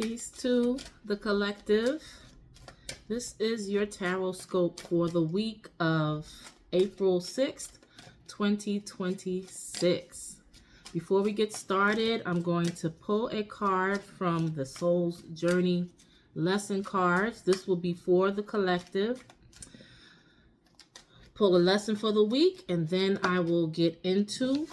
Peace to the collective. This is your Tarotscope for the week of April 6th, 2026. Before we get started, I'm going to pull a card from the Soul's Journey lesson cards. This will be for the collective. Pull a lesson for the week, and then I will get into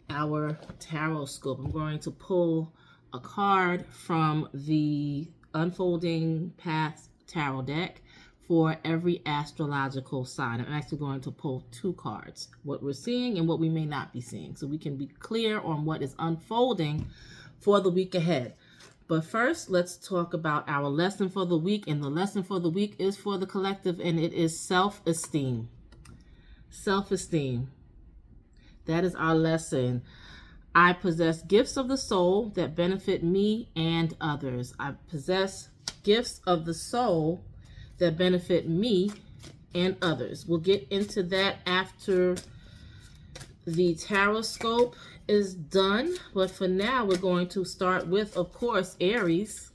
our Tarotscope. I'm going to pull a card from the Unfolding Path Tarot deck for every astrological sign. I'm actually going to pull two cards, what we're seeing and what we may not be seeing, so we can be clear on what is unfolding for the week ahead. But first, let's talk about our lesson for the week. And the lesson for the week is for the collective, and it is self-esteem. Self-esteem. That is our lesson. I possess gifts of the soul that benefit me and others. I possess gifts of the soul that benefit me and others. We'll get into that after the Tarotscope is done. But for now, we're going to start with, of course, Aries.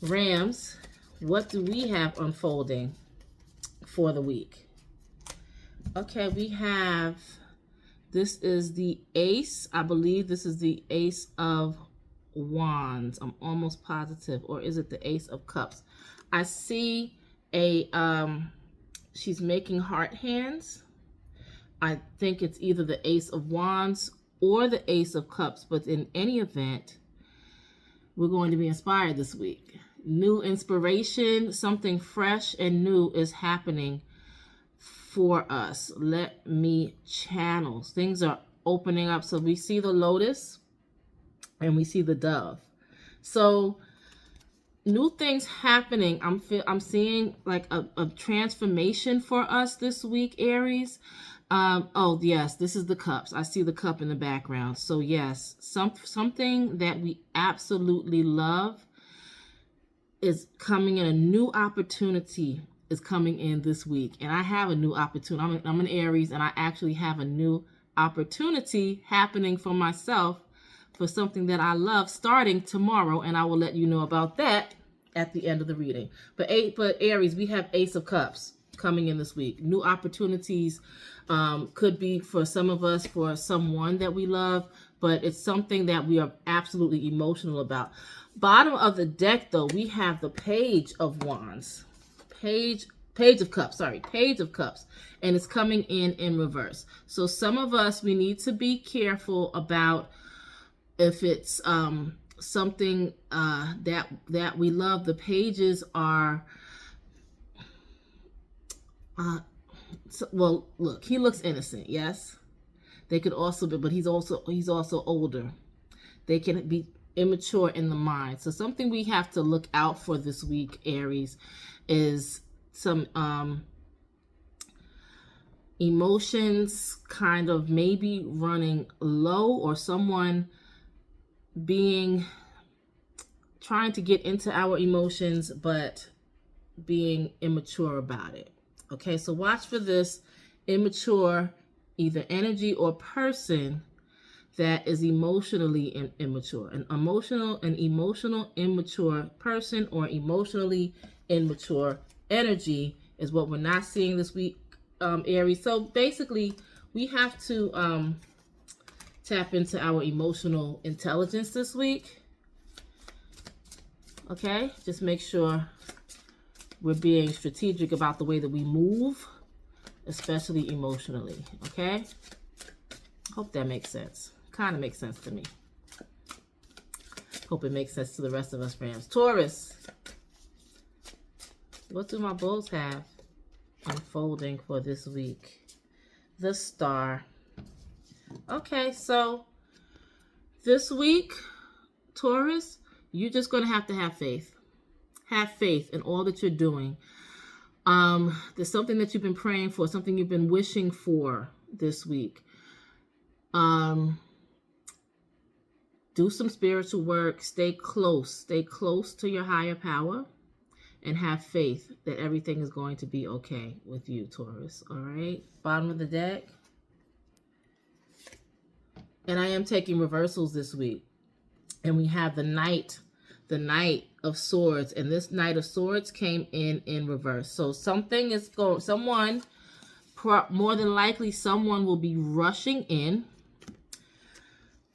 Rams, what do we have unfolding for the week? Okay, we have... This is the Ace. I believe this is the Ace of Wands. I'm almost positive. Or is it the Ace of Cups? I see she's making heart hands. I think it's either the Ace of Wands or the Ace of Cups. But in any event, we're going to be inspired this week. New inspiration, something fresh and new is happening for us. Let me channel. Things are opening up. So we see the lotus and we see the dove. So new things happening. I'm seeing like a transformation for us this week, Aries. Oh yes, this is the cups. I see the cup in the background. So yes, something that we absolutely love is coming in. A new opportunity is coming in this week, and I have a new opportunity. I'm an Aries, and I actually have a new opportunity happening for myself for something that I love starting tomorrow, and I will let you know about that at the end of the reading. But Aries, we have Ace of Cups coming in this week. New opportunities could be for some of us, for someone that we love, but it's something that we are absolutely emotional about. Bottom of the deck, though, we have the Page of Wands. Page of Cups, Page of Cups, and it's coming in reverse. So some of us, we need to be careful about if it's something that we love. The pages are well, look, he looks innocent, yes. They could also be, but he's also older. They can be immature in the mind. So something we have to look out for this week, Aries, is some emotions kind of maybe running low, or someone trying to get into our emotions but being immature about it. Okay, so watch for this immature either energy or person that is emotionally immature. An emotional immature person or emotionally immature energy is what we're not seeing this week, Aries. So basically, we have to tap into our emotional intelligence this week. Okay, just make sure we're being strategic about the way that we move, especially emotionally. Okay, hope that makes sense. Kind of makes sense to me. Hope it makes sense to the rest of us, Rams. Taurus, what do my bulls have unfolding for this week? The Star. Okay, so this week, Taurus, you're just going to have faith. Have faith in all that you're doing. There's something that you've been praying for, something you've been wishing for this week. Do some spiritual work. Stay close to your higher power, and have faith that everything is going to be okay with you, Taurus. All right. Bottom of the deck. And I am taking reversals this week. And we have the Knight of Swords. And this Knight of Swords came in reverse. So something is going, more than likely someone will be rushing in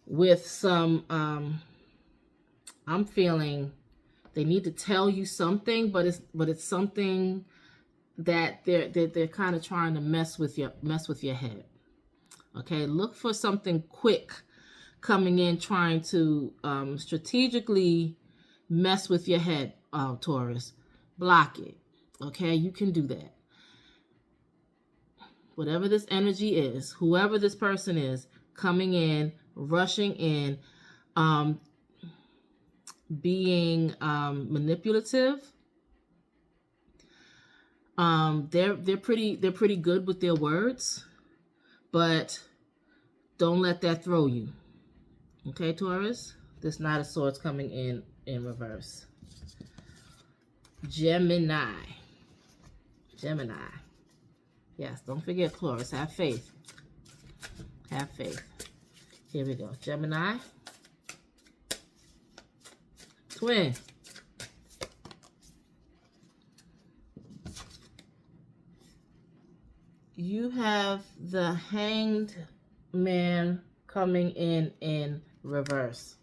with some, I'm feeling they need to tell you something, but it's something that they're kind of trying to mess with your head. Okay, look for something quick coming in, trying to strategically mess with your head, Taurus. Block it. Okay, you can do that. Whatever this energy is, whoever this person is, coming in, rushing in, being manipulative. They're pretty good with their words, but don't let that throw you. Okay, Taurus? This Knight of Swords coming in reverse. Gemini. Yes, don't forget, Taurus. Have faith. Have faith. Here we go. Gemini. Twin. You have the Hanged Man coming in reverse.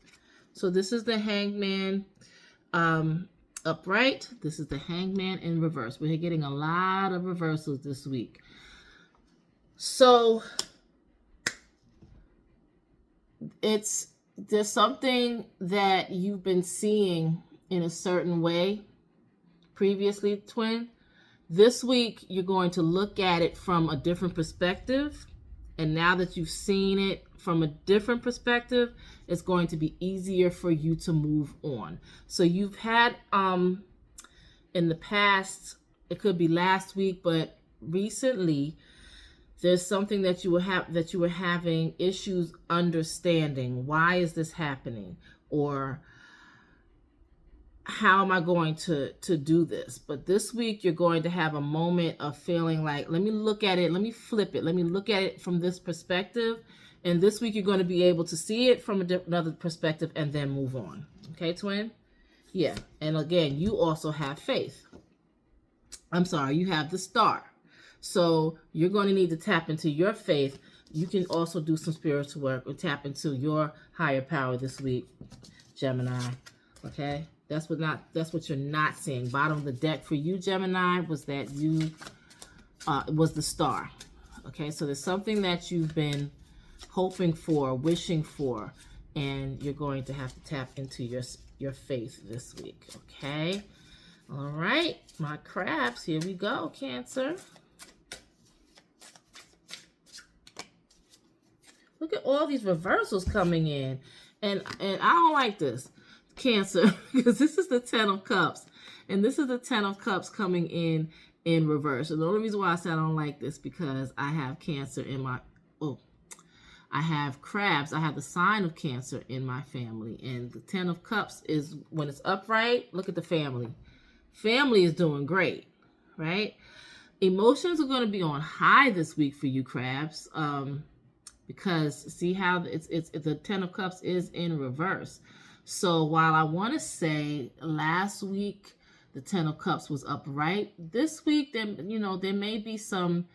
So this is the Hanged Man upright. This is the Hanged Man in reverse. We're getting a lot of reversals this week. So there's something that you've been seeing in a certain way previously, twin. This week, you're going to look at it from a different perspective. And now that you've seen it from a different perspective, it's going to be easier for you to move on. So you've had, in the past, it could be last week, but recently, there's something that you were having issues understanding. Why is this happening? Or how am I going to do this? But this week, you're going to have a moment of feeling like, let me look at it. Let me flip it. Let me look at it from this perspective. And this week, you're going to be able to see it from another perspective and then move on. Okay, twin? Yeah. And again, you also have faith. I'm sorry, you have the Star. So you're going to need to tap into your faith. You can also do some spiritual work or tap into your higher power this week, Gemini. Okay? That's what you're not seeing. Bottom of the deck for you, Gemini, was that you was the Star. Okay, so there's something that you've been hoping for, wishing for, and you're going to have to tap into your faith this week. Okay, all right, my crabs. Here we go, Cancer. Look at all these reversals coming in, and I don't like this. Cancer, because this is the 10 of Cups, and this is the 10 of Cups coming in reverse. And the only reason why I said I don't like this because I have Cancer in my, I have crabs. I have the sign of Cancer in my family, and the 10 of Cups is when it's upright. Look at the family. Family is doing great, right? Emotions are going to be on high this week for you, crabs, because see how it's the 10 of Cups is in reverse. So while I want to say last week the 10 of Cups was upright, this week there may be some,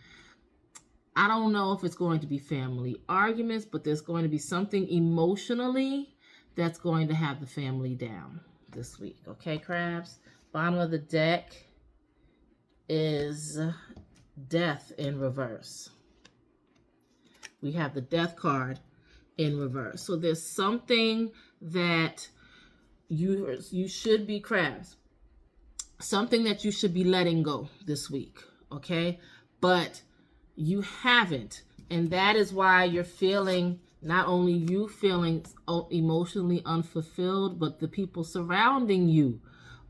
I don't know if it's going to be family arguments, but there's going to be something emotionally that's going to have the family down this week. Okay, crabs? Bottom of the deck is Death in reverse. We have the Death card in reverse. So there's something that you should be, crabs, something that you should be letting go this week, okay? But you haven't, and that is why you're feeling, not only you feeling emotionally unfulfilled, but the people surrounding you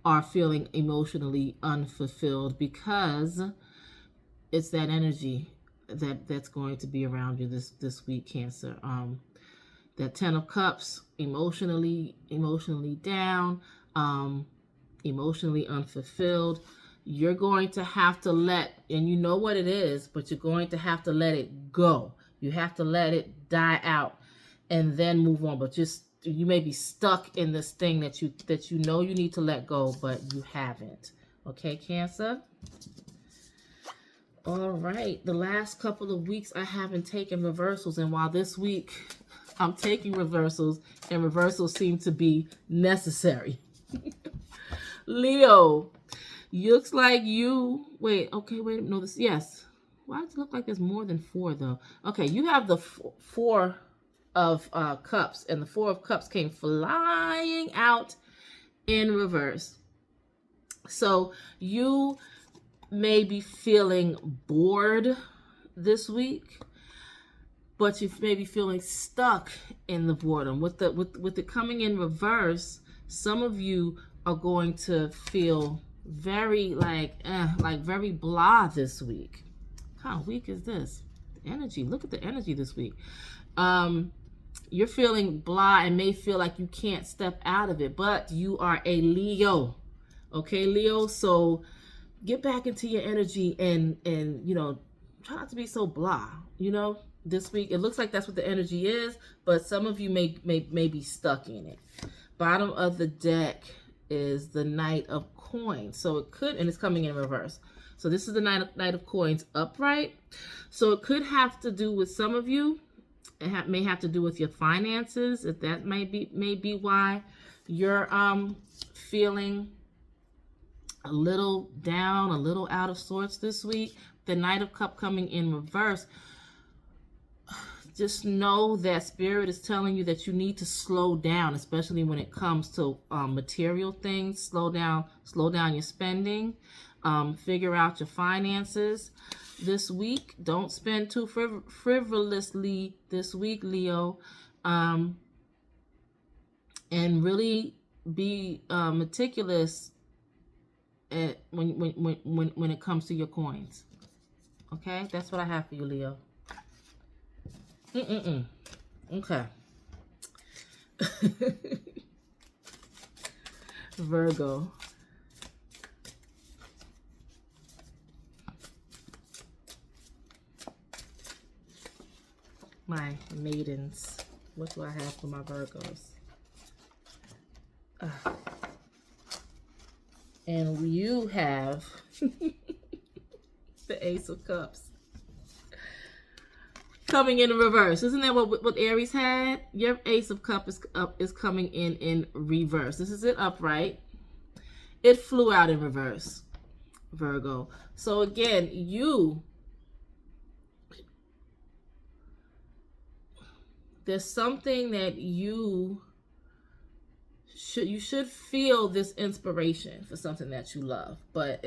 are feeling emotionally unfulfilled, because it's that energy that's going to be around you this week, Cancer. That 10 of Cups, emotionally down, emotionally unfulfilled. You're going to have to let, and you know what it is, but you're going to have to let it go. You have to let it die out. and then move on. But just, you may be stuck in this thing that you know you need to let go, but you haven't. Okay, Cancer? All right, the last couple of weeks I haven't taken reversals, and while this week I'm taking reversals, and reversals seem to be necessary. Leo, looks like you, wait, no, this, yes. Why does it look like there's more than 4 though? Okay, you have the 4 of cups, and the 4 of cups came flying out in reverse. So you may be feeling bored this week, but you may be feeling stuck in the boredom. With it coming in reverse, some of you are going to feel very very blah this week. What kind of week is this? The energy. Look at the energy this week. You're feeling blah and may feel like you can't step out of it, but you are a Leo. Okay, Leo? So get back into your energy and you know, try not to be so blah, you know, this week. It looks like that's what the energy is, but some of you may be stuck in it. Bottom of the deck is the Knight of Coins. So it could, and it's coming in reverse. So this is the Knight of Coins upright. So it could have to do with some of you. It may have to do with your finances. If that may be why you're feeling a little down, a little out of sorts this week. The Knight of Cups coming in reverse. Just know that Spirit is telling you that you need to slow down, especially when it comes to material things. Slow down your spending. Figure out your finances this week. Don't spend too frivolously this week, Leo. And really be meticulous when it comes to your coins. Okay, that's what I have for you, Leo. Okay. Virgo. My maidens. What do I have for my Virgos? And you have the Ace of Cups coming in reverse. Isn't that what Aries had? Your Ace of Cups is coming in reverse. This is it upright. It flew out in reverse, Virgo. So again, there's something that you should feel this inspiration for something that you love, but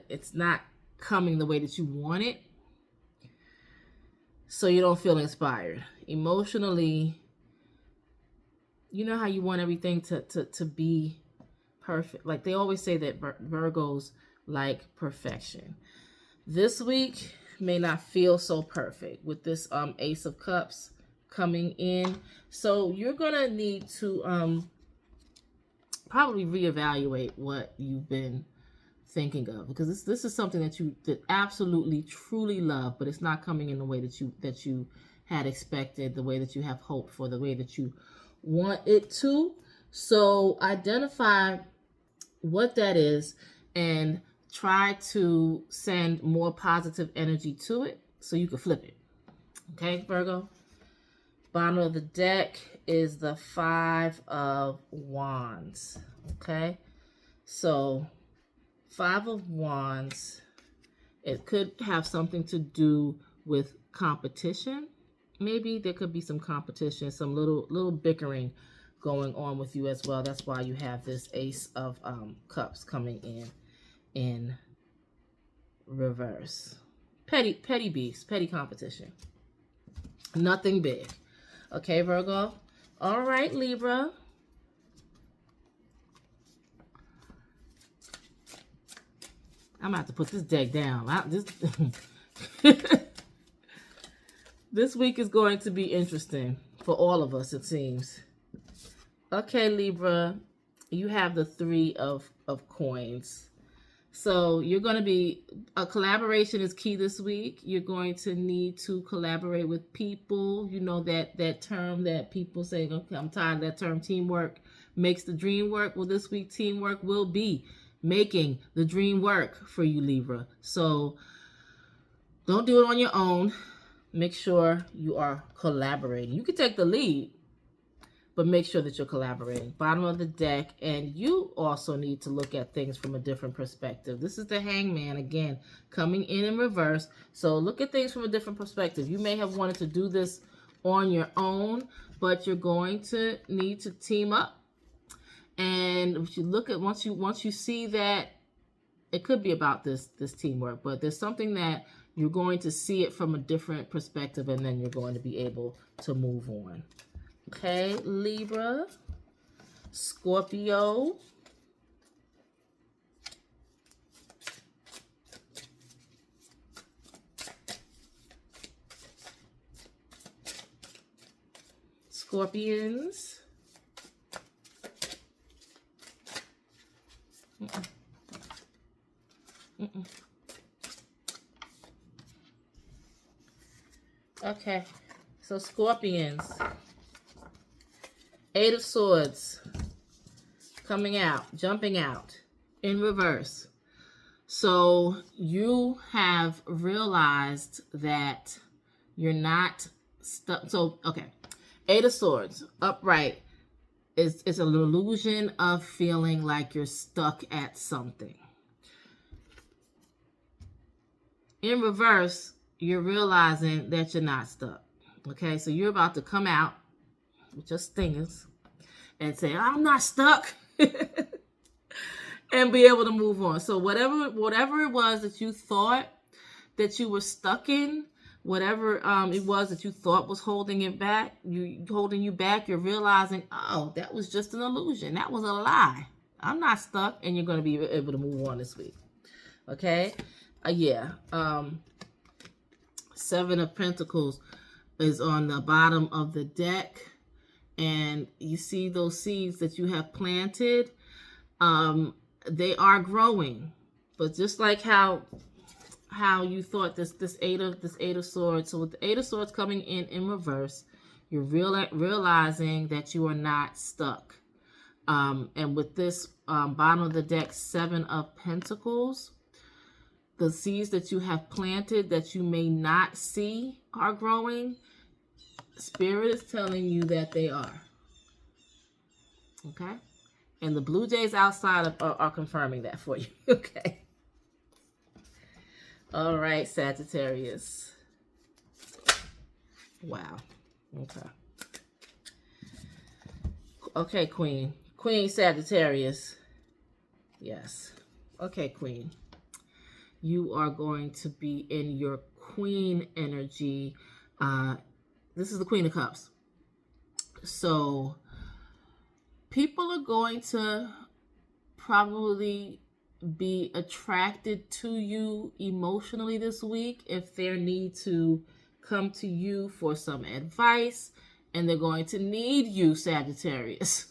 it's not coming the way that you want it, so you don't feel inspired. Emotionally, you know how you want everything to be perfect. Like they always say that Virgos like perfection. This week may not feel so perfect with this Ace of Cups coming in, so you're gonna need to probably reevaluate what you've been thinking of, because this is something that absolutely truly love, but it's not coming in the way that you had expected, the way that you have hoped for, the way that you want it to. So identify what that is and try to send more positive energy to it so you can flip it. Okay, Virgo? Bottom of the deck is the 5 of Wands. Okay, so 5 of Wands, it could have something to do with competition. Maybe there could be some competition, some little bickering going on with you as well. That's why you have this Ace of Cups coming in reverse. Petty beefs, petty competition. Nothing big. Okay, Virgo? All right, Libra. I'm about to put this deck down. This week is going to be interesting for all of us, it seems. Okay, Libra. You have the 3 of coins. So you're going to be, a collaboration is key this week. You're going to need to collaborate with people. You know that term that people say, okay, I'm tired of that term, teamwork makes the dream work. Well, this week, teamwork will be making the dream work for you, Libra. So don't do it on your own. Make sure you are collaborating. You can take the lead, but make sure that you're collaborating. Bottom of the deck, and you also need to look at things from a different perspective. This is the Hangman, again, coming in reverse. So look at things from a different perspective. You may have wanted to do this on your own, but you're going to need to team up. And if you look at, once you see that, it could be about this teamwork, but there's something that you're going to see it from a different perspective, and then you're going to be able to move on. Okay, Libra, Scorpio, Scorpions, Okay, so Scorpions, Eight of Swords, coming out, jumping out, in reverse. So you have realized that you're not stuck. So, okay, Eight of Swords, upright, is an illusion of feeling like you're stuck at something. In reverse, you're realizing that you're not stuck. Okay, so you're about to come out with your stingers and say, I'm not stuck, and be able to move on. So whatever it was that you thought that you were stuck in, whatever it was that you thought was holding you back, you're realizing, oh, that was just an illusion. That was a lie. I'm not stuck, and you're going to be able to move on this week. Okay? Seven of Pentacles is on the bottom of the deck, and you see those seeds that you have planted. They are growing, but just like how you thought this eight of swords. So with the Eight of Swords coming in reverse, you're realizing that you are not stuck. And with this bottom of the deck, Seven of Pentacles, the seeds that you have planted that you may not see are growing. Spirit is telling you that they are. Okay? And the Blue Jays outside are confirming that for you. Okay? All right, Sagittarius. Wow. Okay. Okay, Queen. Queen Sagittarius. Yes. Okay, Queen. You are going to be in your Queen energy. This is the Queen of Cups. So people are going to probably be attracted to you emotionally this week if they need to come to you for some advice, and they're going to need you, Sagittarius,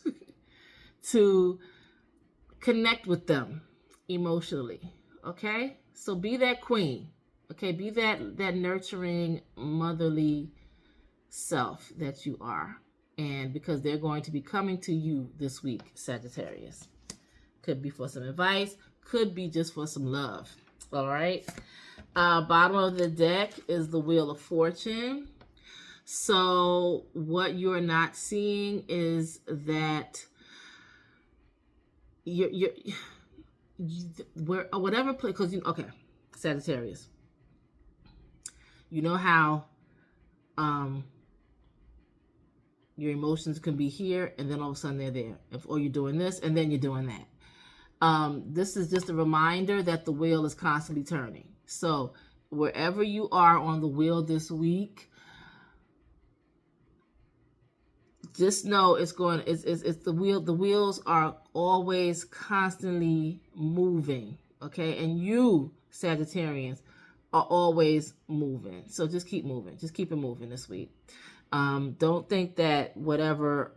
to connect with them emotionally. Okay? So be that queen. Okay? Be that nurturing, motherly self that you are. And because they're going to be coming to you this week, Sagittarius. Could be for some advice. Could be just for some love. All right? Bottom of the deck is the Wheel of Fortune. So what you're not seeing is that whatever place, because okay, Sagittarius, you know how your emotions can be here and then all of a sudden they're there, or you're doing this and then you're doing that. This is just a reminder that the wheel is constantly turning. So wherever you are on the wheel this week, just know it's the wheel. The wheels are always constantly moving. Okay, and you, Sagittarians, are always moving. So just keep moving. Just keep it moving this week. Don't think that whatever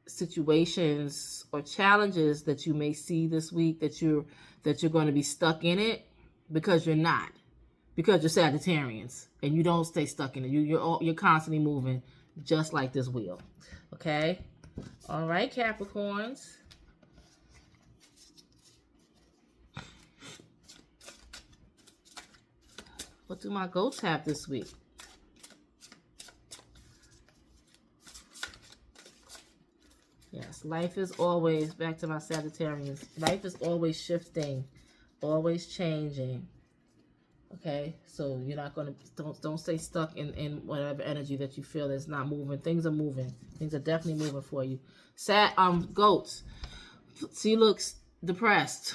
situations or challenges that you may see this week that you're going to be stuck in it, because you're not, because you're Sagittarians and you don't stay stuck in it. You're constantly moving, just like this wheel. Okay. All right, Capricorns. What do my goats have this week? Yes, life is always, back to my Sagittarians, life is always shifting, always changing. Okay, so you're not going to, don't stay stuck in whatever energy that you feel is not moving. Things are moving. Things are definitely moving for you. Goats. She looks depressed.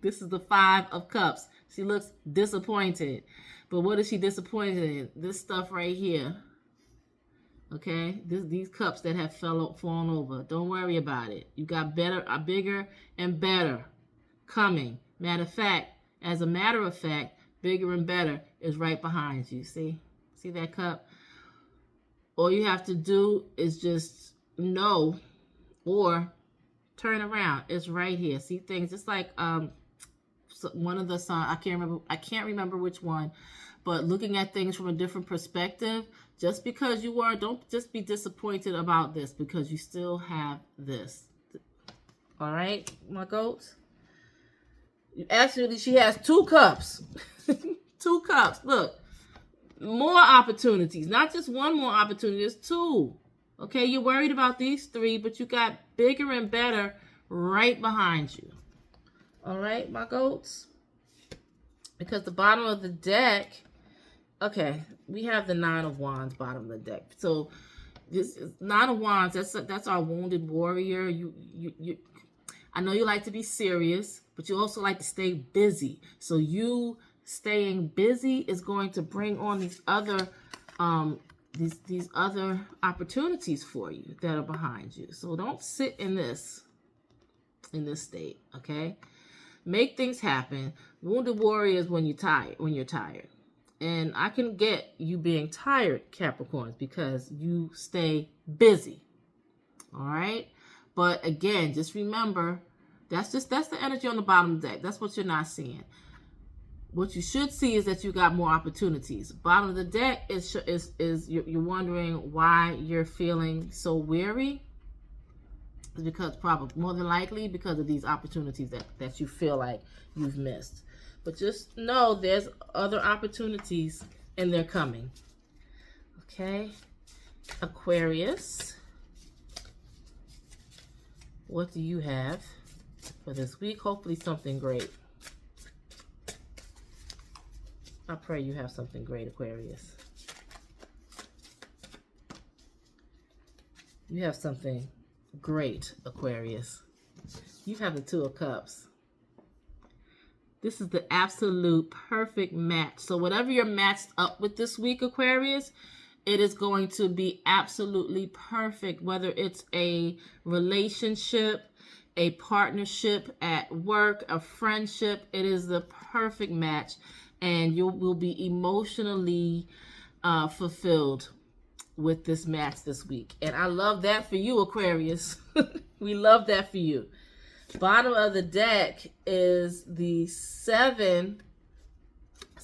This is the 5 of Cups. She looks disappointed. But what is she disappointed in? This stuff right here. Okay, these cups that have fallen over. Don't worry about it. You got bigger and better coming. As a matter of fact, bigger and better is right behind you. See that cup? All you have to do is just know or turn around. It's right here. See things just like one of the songs. I can't remember which one, but looking at things from a different perspective. Just because don't just be disappointed about this, because you still have this. All right, my goats. Actually, she has 2 cups. 2 cups. Look, more opportunities. Not just one more opportunity. There's 2. Okay, you're worried about these 3, but you got bigger and better right behind you. All right, my goats. Because the bottom of the deck. Okay, we have the 9 of Wands, bottom of the deck. So this is 9 of Wands. That's our wounded warrior. I know you like to be serious, but you also like to stay busy. So you staying busy is going to bring on these other opportunities for you that are behind you. So don't sit in this state. Okay, make things happen. Wounded warrior is when you're tired. And I can get you being tired, Capricorns, because you stay busy. All right? But again, just remember, that's the energy on the bottom of the deck. That's what you're not seeing. What you should see is that you got more opportunities. Bottom of the deck is you're wondering why you're feeling so weary. It's because probably more than likely because of these opportunities that you feel like you've missed. But just know there's other opportunities and they're coming. Okay. Aquarius. What do you have for this week? Hopefully something great. I pray you have something great, Aquarius. You have something great, Aquarius. You have the 2 of Cups. This is the absolute perfect match. So whatever you're matched up with this week, Aquarius, it is going to be absolutely perfect. Whether it's a relationship, a partnership at work, a friendship, it is the perfect match. And you will be emotionally fulfilled with this match this week. And I love that for you, Aquarius. We love that for you. Bottom of the deck is the 7.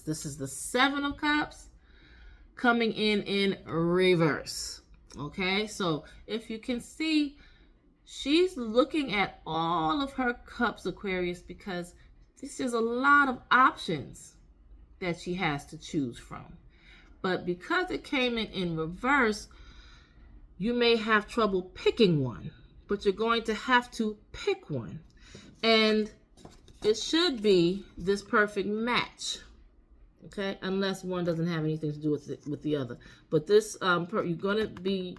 This is the 7 of Cups coming in reverse. Okay, so if you can see, she's looking at all of her cups, Aquarius, because this is a lot of options that she has to choose from. But because it came in reverse, you may have trouble picking one. But you're going to have to pick one. And it should be this perfect match. Okay? Unless one doesn't have anything to do with the other. But this, you're going to be,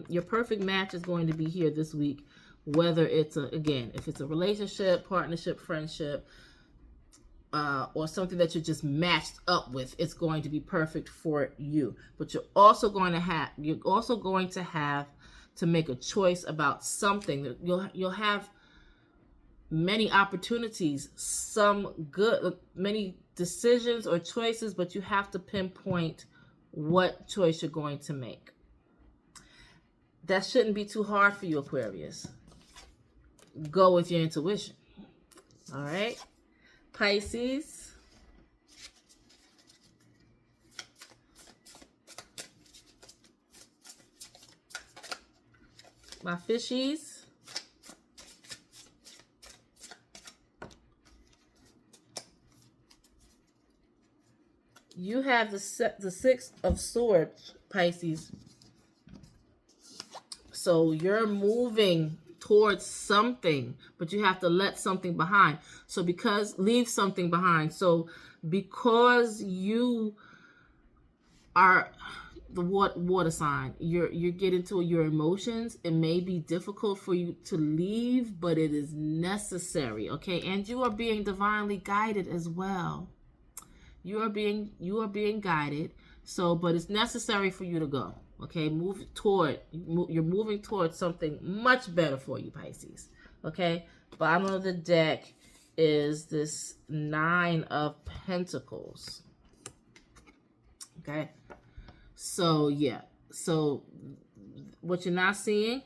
your perfect match is going to be here this week. Whether it's, if it's a relationship, partnership, friendship, or something that you're just matched up with, it's going to be perfect for you. But you're also going to have to make a choice about something. You'll have many opportunities, many decisions or choices, but you have to pinpoint what choice you're going to make. that shouldn't be too hard for you, Aquarius. Go with your intuition. All right. Pisces. My fishies. You have the Six of Swords, Pisces. So you're moving towards something, but you have to let something behind. So leave something behind. So because you are the water sign, you're getting to your emotions, it may be difficult for you to leave, but it is necessary. Okay. And you are being divinely guided as well. You are being guided. So, but it's necessary for you to go. Okay, you're moving towards something much better for you, Pisces. Okay, bottom of the deck is this Nine of Pentacles. Okay, so yeah, so what you're not seeing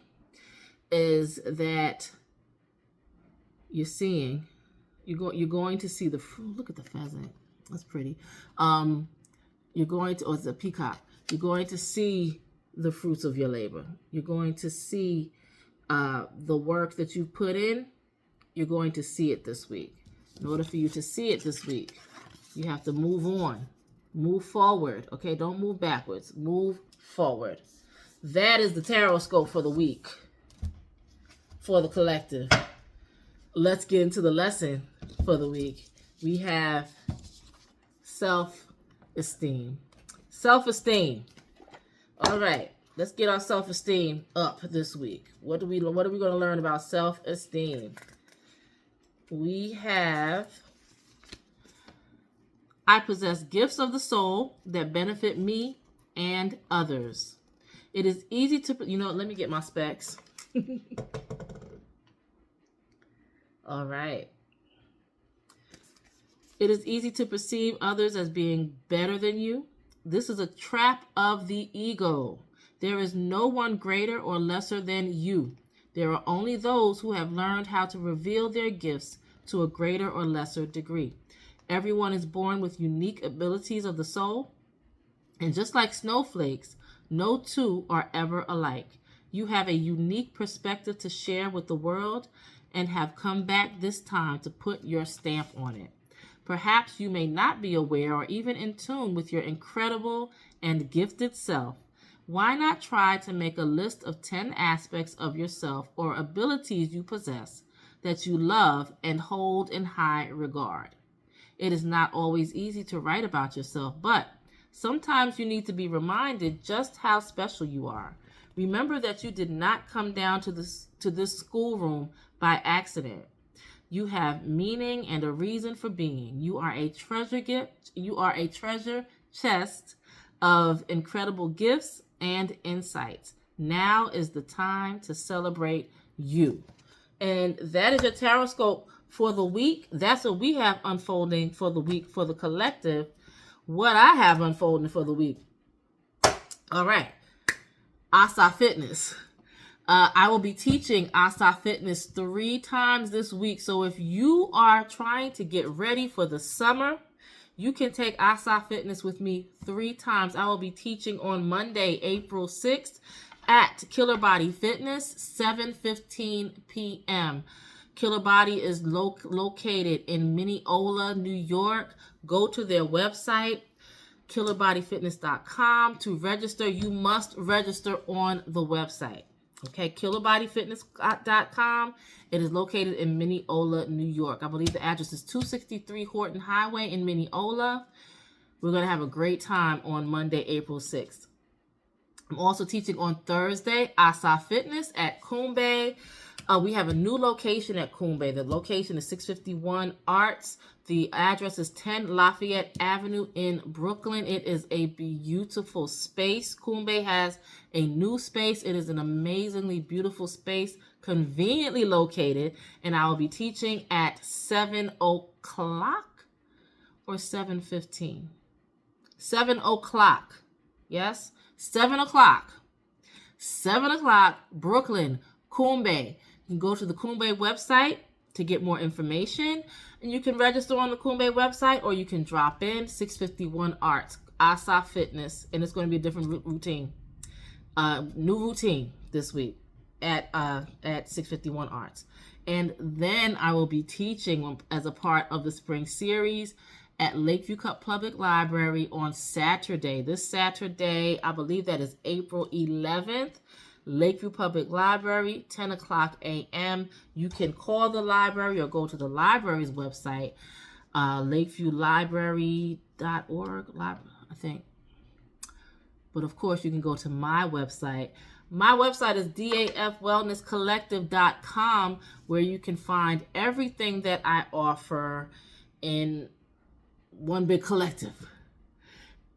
is that you're going to see the fruit. Look at the pheasant. That's pretty. You're going to, or it's a peacock. You're going to see the fruits of your labor. You're going to see the work that you put in. You're going to see it this week. In order for you to see it this week, you have to move on. Move forward. Okay, don't move backwards. Move forward. That is the Tarotscope for the week. For the collective. Let's get into the lesson for the week. We have self-esteem. Self-esteem. All right, let's get our self-esteem up this week. What are we going to learn about self-esteem? We have, I possess gifts of the soul that benefit me and others. It is easy to, let me get my specs. All right. It is easy to perceive others as being better than you. This is a trap of the ego. There is no one greater or lesser than you. There are only those who have learned how to reveal their gifts to a greater or lesser degree. Everyone is born with unique abilities of the soul. And just like snowflakes, no two are ever alike. You have a unique perspective to share with the world and have come back this time to put your stamp on it. Perhaps you may not be aware or even in tune with your incredible and gifted self. Why not try to make a list of 10 aspects of yourself or abilities you possess that you love and hold in high regard? It is not always easy to write about yourself, but sometimes you need to be reminded just how special you are. Remember that you did not come down to this schoolroom by accident. You have meaning and a reason for being. You are a treasure gift. You are a treasure chest of incredible gifts and insights. Now is the time to celebrate you. And that is your Tarotscope for the week. That's what we have unfolding for the week for the collective. What I have unfolding for the week. All right. Asa Fitness. I will be teaching Asa Fitness 3 times this week. So if you are trying to get ready for the summer, you can take Asa Fitness with me 3 times. I will be teaching on Monday, April 6th at Killer Body Fitness, 7:15 p.m. Killer Body is located in Mineola, New York. Go to their website, killerbodyfitness.com. To register, you must register on the website. Okay, killerbodyfitness.com. It is located in Mineola, New York. I believe the address is 263 Horton Highway in Mineola. We're going to have a great time on Monday, April 6th. I'm also teaching on Thursday, Asa Fitness at Coombe. We have a new location at Coombe. The location is 651 Arts. The address is 10 Lafayette Avenue in Brooklyn. It is a beautiful space. Coombe has a new space. It is an amazingly beautiful space, conveniently located. And I will be teaching at 7 o'clock or 7:15. 7 o'clock. Yes, 7 o'clock. 7 o'clock, Brooklyn, Coombe. You can go to the Coombe website to get more information, and you can register on the Coombe website, or you can drop in 651 Arts, Asa Fitness, and it's going to be a different routine. New routine this week at 651 Arts. And then I will be teaching as a part of the spring series at Lakeview Public Library on Saturday. This Saturday, I believe that is April 11th. Lakeview Public Library, 10 o'clock a.m. You can call the library or go to the library's website, lakeviewlibrary.org, I think. But of course, you can go to my website. My website is dafwellnesscollective.com, where you can find everything that I offer in one big collective.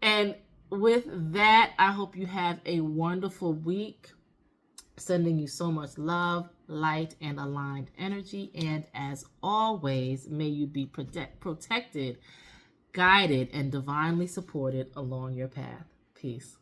And with that, I hope you have a wonderful week. Sending you so much love, light, and aligned energy. And as always, may you be protected, guided, and divinely supported along your path. Peace.